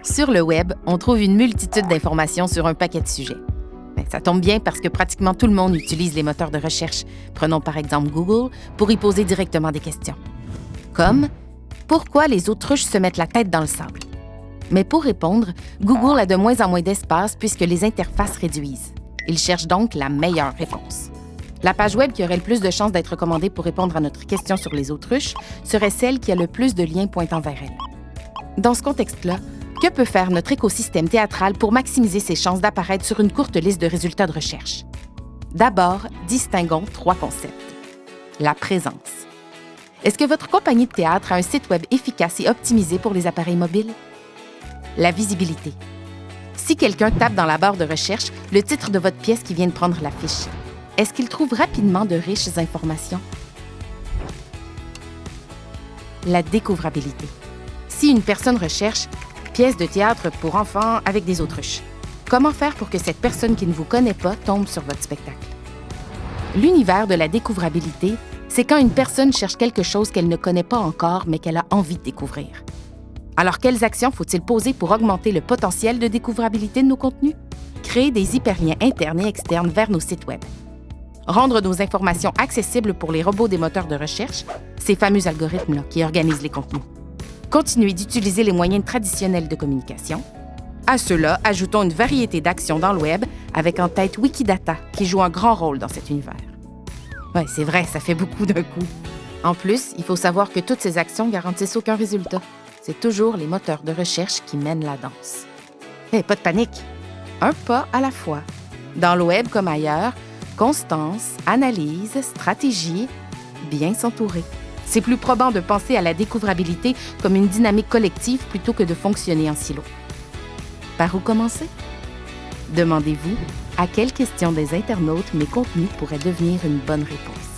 Sur le web, on trouve une multitude d'informations sur un paquet de sujets. Ça tombe bien parce que pratiquement tout le monde utilise les moteurs de recherche. Prenons par exemple Google pour y poser directement des questions. Comme « Pourquoi les autruches se mettent la tête dans le sable? » Mais pour répondre, Google a de moins en moins d'espace puisque les interfaces réduisent. Il cherche donc la meilleure réponse. La page web qui aurait le plus de chances d'être recommandée pour répondre à notre question sur les autruches serait celle qui a le plus de liens pointant vers elle. Dans ce contexte-là, que peut faire notre écosystème théâtral pour maximiser ses chances d'apparaître sur une courte liste de résultats de recherche? D'abord, distinguons 3 concepts. La présence. Est-ce que votre compagnie de théâtre a un site web efficace et optimisé pour les appareils mobiles? La visibilité. Si quelqu'un tape dans la barre de recherche le titre de votre pièce qui vient de prendre l'affiche, est-ce qu'il trouve rapidement de riches informations? La découvrabilité. Si une personne recherche pièce de théâtre pour enfants avec des autruches, comment faire pour que cette personne qui ne vous connaît pas tombe sur votre spectacle? L'univers de la découvrabilité, c'est quand une personne cherche quelque chose qu'elle ne connaît pas encore, mais qu'elle a envie de découvrir. Alors, quelles actions faut-il poser pour augmenter le potentiel de découvrabilité de nos contenus? Créer des hyperliens internes et externes vers nos sites web. Rendre nos informations accessibles pour les robots des moteurs de recherche, ces fameux algorithmes-là qui organisent les contenus. Continuer d'utiliser les moyens traditionnels de communication. À cela, ajoutons une variété d'actions dans le web avec en tête Wikidata, qui joue un grand rôle dans cet univers. Oui, c'est vrai, ça fait beaucoup d'un coup. En plus, il faut savoir que toutes ces actions garantissent aucun résultat. C'est toujours les moteurs de recherche qui mènent la danse. Mais pas de panique! Un pas à la fois. Dans le web comme ailleurs, constance, analyse, stratégie, bien s'entourer. C'est plus probant de penser à la découvrabilité comme une dynamique collective plutôt que de fonctionner en silo. Par où commencer? Demandez-vous à quelles questions des internautes mes contenus pourraient devenir une bonne réponse.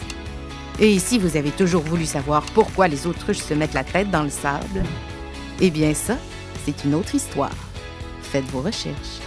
Et si vous avez toujours voulu savoir pourquoi les autruches se mettent la tête dans le sable, eh bien ça, c'est une autre histoire. Faites vos recherches.